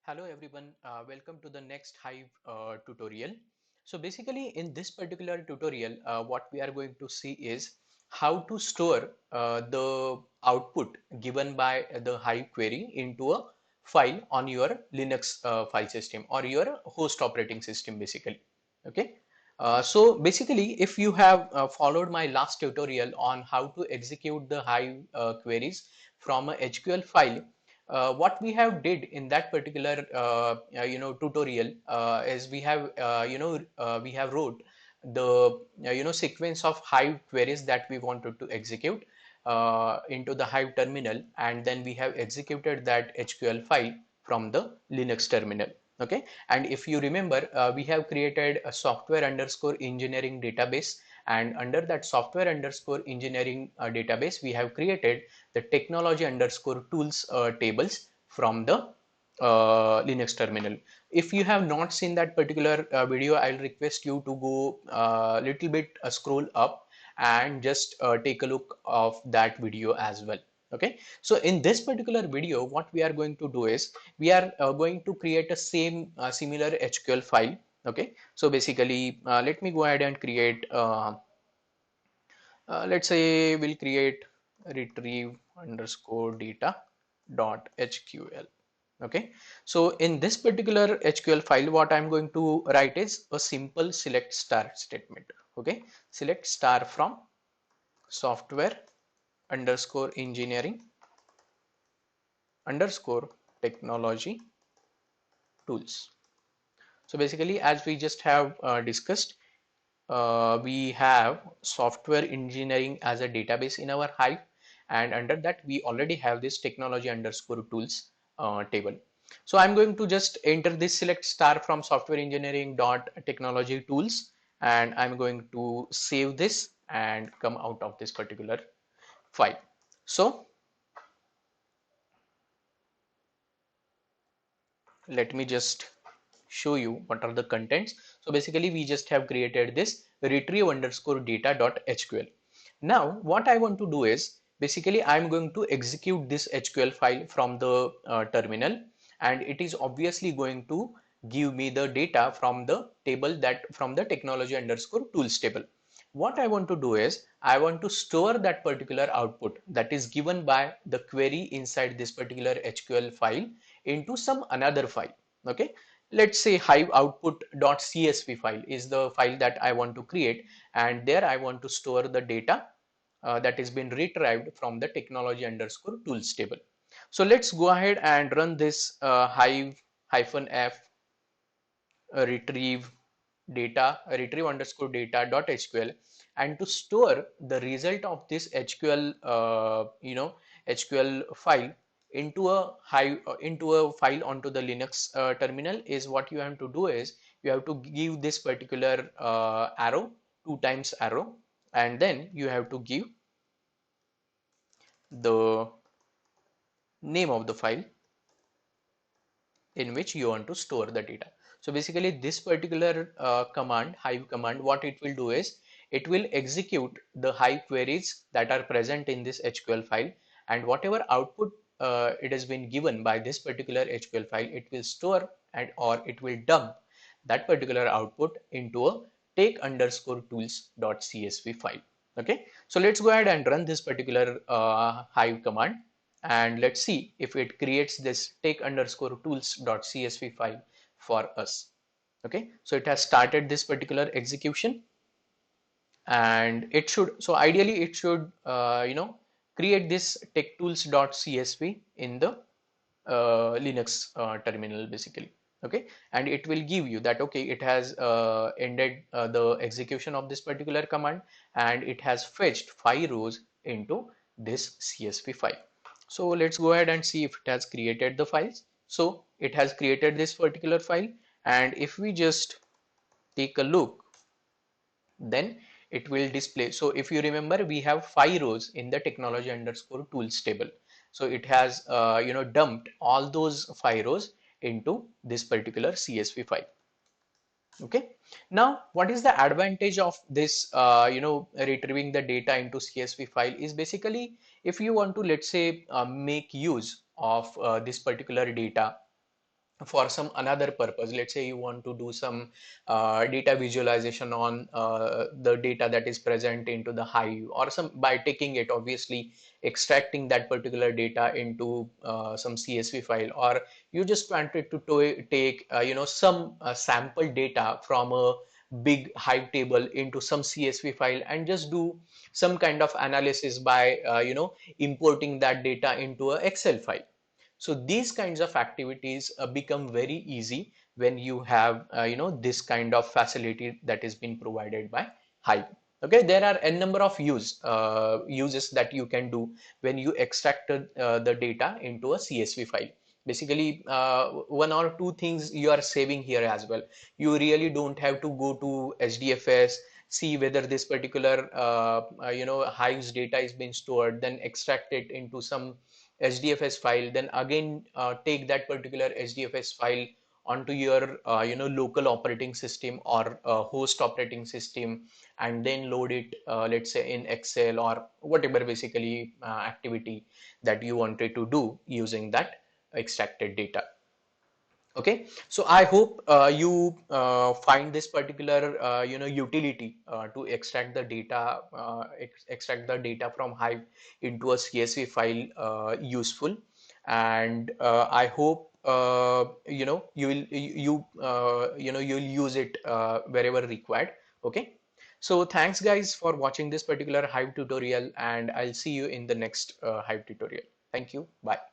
Hello everyone, welcome to the next Hive tutorial. So basically in this particular tutorial, what we are going to see is how to store the output given by the Hive query into a file on your Linux file system or your host operating system basically. Okay. So basically if you have followed my last tutorial on how to execute the Hive queries from a HQL file, what we have did in that particular tutorial is we have wrote the sequence of Hive queries that we wanted to execute into the Hive terminal, and then we have executed that HQL file from the Linux terminal. Okay, and if you remember, we have created a software underscore engineering database, and under that software underscore engineering database we have created the technology underscore tools tables from the Linux terminal. If you have not seen that particular video, I'll request you to go a little bit scroll up and just take a look of that video as well. Okay, so in this particular video, what we are going to do is we are going to create a similar HQL file. Okay, so basically, let me go ahead and create. Let's say we'll create retrieve underscore data dot HQL. Okay, so in this particular HQL file, what I'm going to write is a simple select star statement. Okay, select star from software underscore engineering underscore technology tools. So basically, as we just have discussed, we have software engineering as a database in our Hive, and under that we already have this technology underscore tools table. So I'm going to just enter this select star from software engineering dot technology tools, and I'm going to save this and come out of this particular file. So let me just show you what are the contents. So basically we just have created this retrieve underscore data dot HQL. Now what I want to do is basically I'm going to execute this HQL file from the terminal, and it is obviously going to give me the data from the table, that from the technology underscore tools table. What I want to do is I want to store that particular output that is given by the query inside this particular HQL file into some another file. Okay, let's say hive output.csv file is the file that I want to create, and there I want to store the data that has been retrieved from the technology underscore tools table. So let's go ahead and run this hive hyphen f retrieve retrieve underscore data dot HQL, and to store the result of this HQL HQL file into a into a file onto the Linux terminal, is what you have to do is you have to give this particular arrow, two times arrow, and then you have to give the name of the file in which you want to store the data. So basically this particular command, Hive command, what it will do is it will execute the Hive queries that are present in this HQL file, and whatever output it has been given by this particular HQL file, it will store and or it will dump that particular output into a take underscore tools.csv file. Okay, so let's go ahead and run this particular Hive command, and let's see if it creates this take underscore tools.csv file for us. Okay, so it has started this particular execution, and it should, so ideally it should create this techtools.csv in the Linux terminal basically. Okay, and it will give you that okay, it has ended the execution of this particular command, and it has fetched 5 rows into this CSV file. So let's go ahead and see if it has created the files. So it has created this particular file, and if we just take a look, then it will display. So if you remember, we have 5 rows in the technology underscore tools table. So it has dumped all those 5 rows into this particular CSV file. Okay, now what is the advantage of this retrieving the data into CSV file is basically if you want to, let's say, make use of this particular data for some another purpose. Let's say you want to do some data visualization on the data that is present into the Hive, or some by taking it, obviously extracting that particular data into some CSV file, or you just wanted to take some sample data from a big Hive table into some CSV file and just do some kind of analysis by importing that data into a Excel file. So these kinds of activities become very easy when you have this kind of facility that is being provided by Hive. Okay, there are a number of uses that you can do when you extract the data into a CSV file. Basically, one or two things you are saving here as well. You really don't have to go to HDFS, see whether this particular Hive's data is being stored, then extract it into some HDFS file, then again take that particular HDFS file onto your local operating system or host operating system, and then load it, let's say in Excel or whatever basically activity that you wanted to do using that extracted data. Okay, so I hope you find this particular utility to extract the data extract the data from Hive into a CSV file useful, and I hope you will you'll use it wherever required. Okay, so thanks guys for watching this particular Hive tutorial, and I'll see you in the next Hive tutorial. Thank you. Bye.